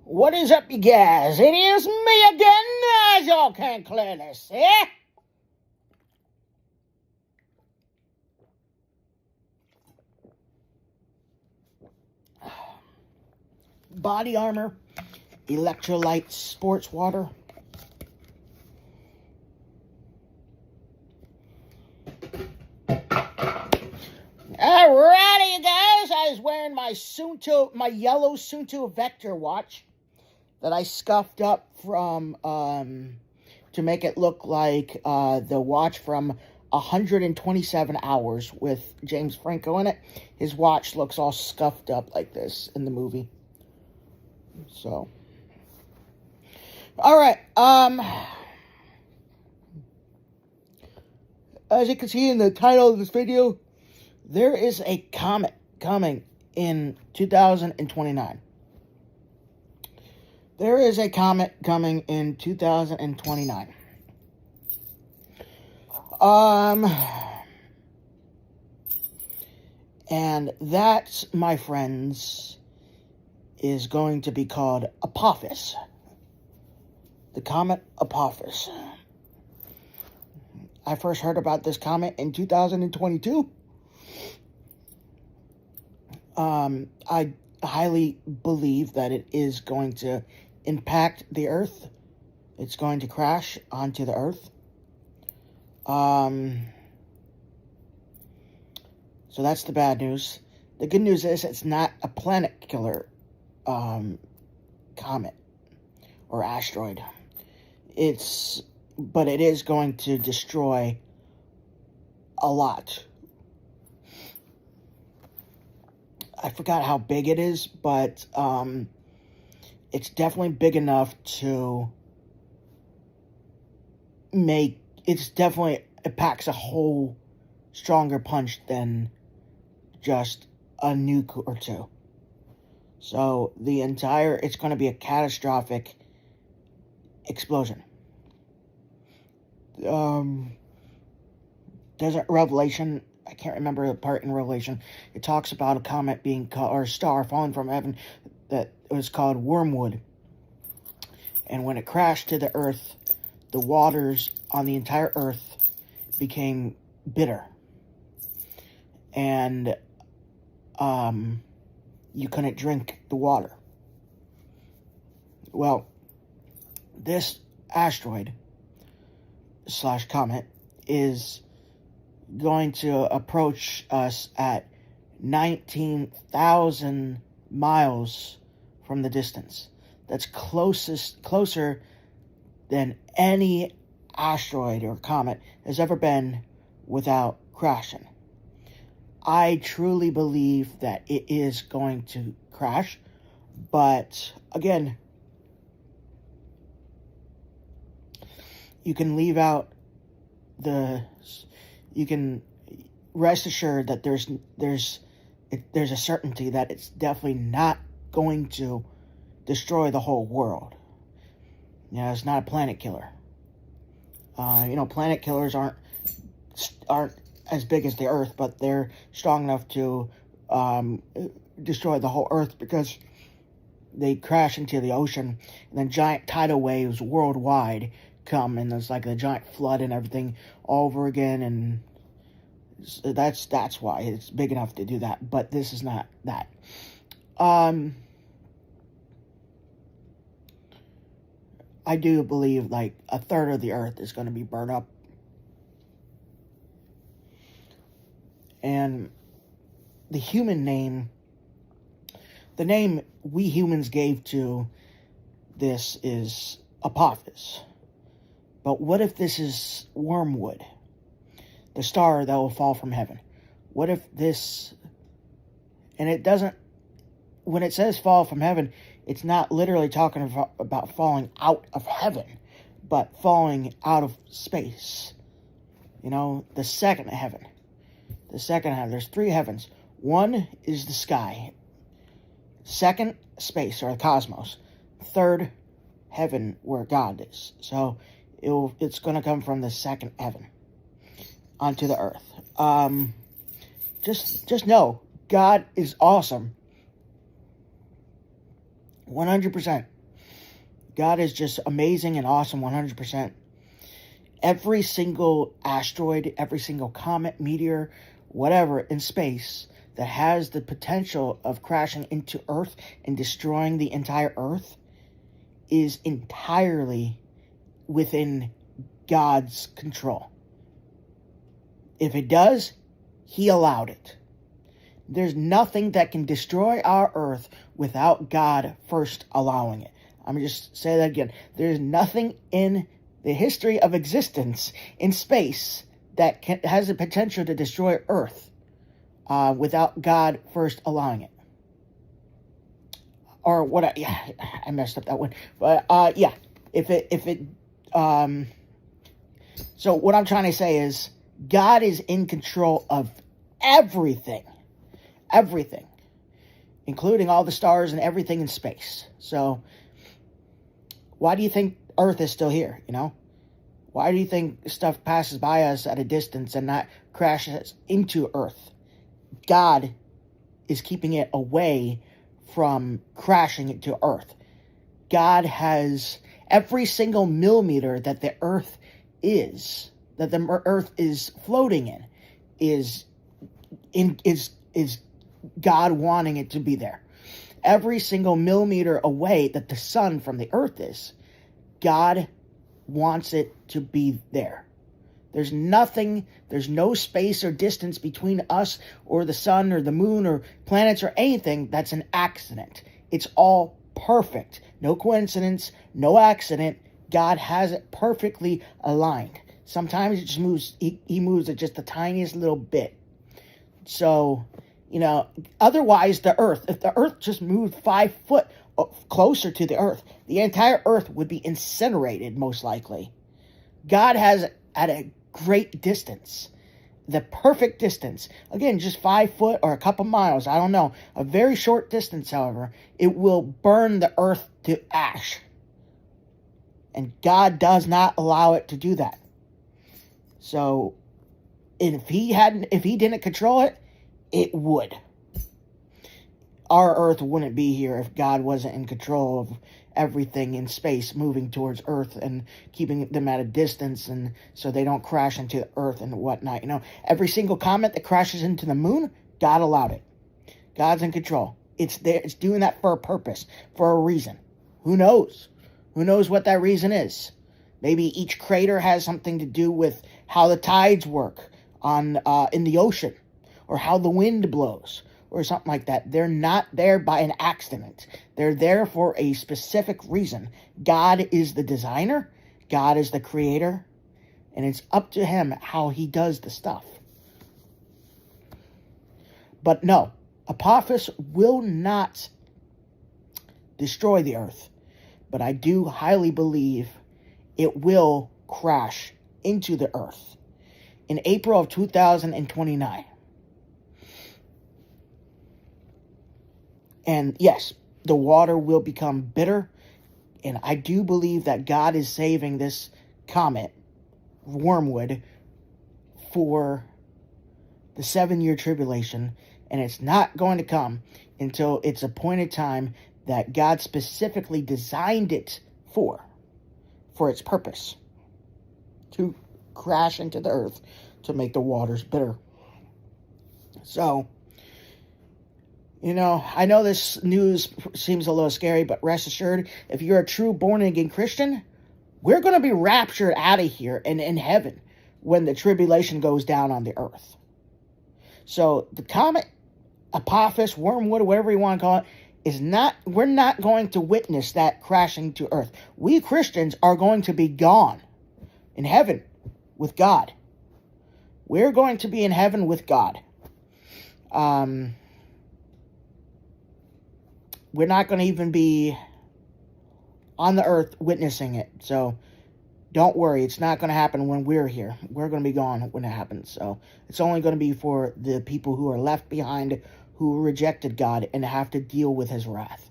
What is up, you guys? It is me again, as y'all can clearly see. Body armor, electrolyte sports water. Alrighty, you guys. I was wearing my yellow Sunto Vector watch that I scuffed up from to make it look like the watch from 127 Hours with James Franco in it. His watch looks all scuffed up like this in the movie. So, all right. As you can see in the title of this video, there is a comet coming in 2029. There is a comet coming in 2029. And that, my friends, is going to be called Apophis. The comet Apophis. I first heard about this comet in 2022. I highly believe that it is going to impact the Earth. It's going to crash onto the Earth. So that's the bad news. The good news is it's not a planet killer comet or asteroid. But it is going to destroy a lot. I forgot how big it is, but it's definitely big enough to it packs a whole stronger punch than just a nuke or two. So it's going to be a catastrophic explosion. There's a Revelation, I can't remember the part in Revelation, it talks about a comet or a star falling from heaven that was called wormwood. And when it crashed to the earth, the waters on the entire earth became bitter. And you couldn't drink the water. Well, this asteroid / comet is going to approach us at 19,000 miles from the distance. That's closer than any asteroid or comet has ever been without crashing. I truly believe that it is going to crash, but again, you can leave out you can rest assured that there's a certainty that it's definitely not going to destroy the whole world. It's not a planet killer. Planet killers aren't as big as the Earth, but they're strong enough to destroy the whole Earth because they crash into the ocean, and then giant tidal waves worldwide come, and there's like a giant flood and everything all over again, and that's why it's big enough to do that. But this is not that. I do believe like a third of the Earth is going to be burned up. And the name we humans gave to this is Apophis. But what if this is wormwood? The star that will fall from heaven. What if this... And it doesn't... When it says fall from heaven, it's not literally talking about falling out of heaven, but falling out of space. The second heaven. The second heaven. There's 3 heavens. One is the sky. Second, space, or the cosmos. Third, heaven, where God is. So it's going to come from the second heaven onto the earth. Just know, God is awesome. 100%. God is just amazing and awesome, 100%. Every single asteroid, every single comet, meteor, whatever in space that has the potential of crashing into Earth and destroying the entire Earth is entirely within God's control. If it does, He allowed it. There's nothing that can destroy our Earth without God first allowing it. I'm going to just say that again. There's nothing in the history of existence in space that has the potential to destroy Earth without God first allowing it. Or what? I messed up that one. But yeah, so what I'm trying to say is God is in control of everything, including all the stars and everything in space. So why do you think Earth is still here, Why do you think stuff passes by us at a distance and not crashes into Earth? God is keeping it away from crashing into Earth. God has every single millimeter that the Earth is floating in, is God wanting it to be there. Every single millimeter away that the sun from the Earth is, God wants it to be there. There's no space or distance between us or the sun or the moon or planets or anything that's an accident. It's all perfect. No coincidence, no accident. God has it perfectly aligned. Sometimes it just moves, he moves it just the tiniest little bit. So, otherwise if the Earth just moved 5 foot closer to the Earth, the entire Earth would be incinerated, most likely. God has at a great distance, the perfect distance. Again, just 5 foot or a couple miles, I don't know. A very short distance, however, it will burn the Earth to ash. And God does not allow it to do that. So, if he didn't control it, it would. Our Earth wouldn't be here if God wasn't in control of everything in space moving towards Earth and keeping them at a distance, and so they don't crash into Earth and whatnot. Every single comet that crashes into the moon, God allowed it. God's in control. It's there. It's doing that for a purpose, for a reason. Who knows? Who knows what that reason is? Maybe each crater has something to do with how the tides work in the ocean, or how the wind blows, or something like that. They're not there by an accident. They're there for a specific reason. God is the designer. God is the creator. And it's up to him how he does the stuff. But no, Apophis will not destroy the earth. But I do highly believe it will crash into the earth in April of 2029. And yes, the water will become bitter. And I do believe that God is saving this comet, wormwood, for the 7-year tribulation. And it's not going to come until it's appointed time that God specifically designed it for its purpose. To crash into the earth to make the waters bitter. So, I know this news seems a little scary, but rest assured, if you're a true born-again Christian, we're going to be raptured out of here and in heaven when the tribulation goes down on the earth. So, the comet, Apophis, wormwood, whatever you want to call it, we're not going to witness that crashing to earth. We Christians are going to be gone in heaven with God. We're going to be in heaven with God. We're not going to even be on the earth witnessing it. So don't worry. It's not going to happen when we're here. We're going to be gone when it happens. So it's only going to be for the people who are left behind, who rejected God and have to deal with his wrath.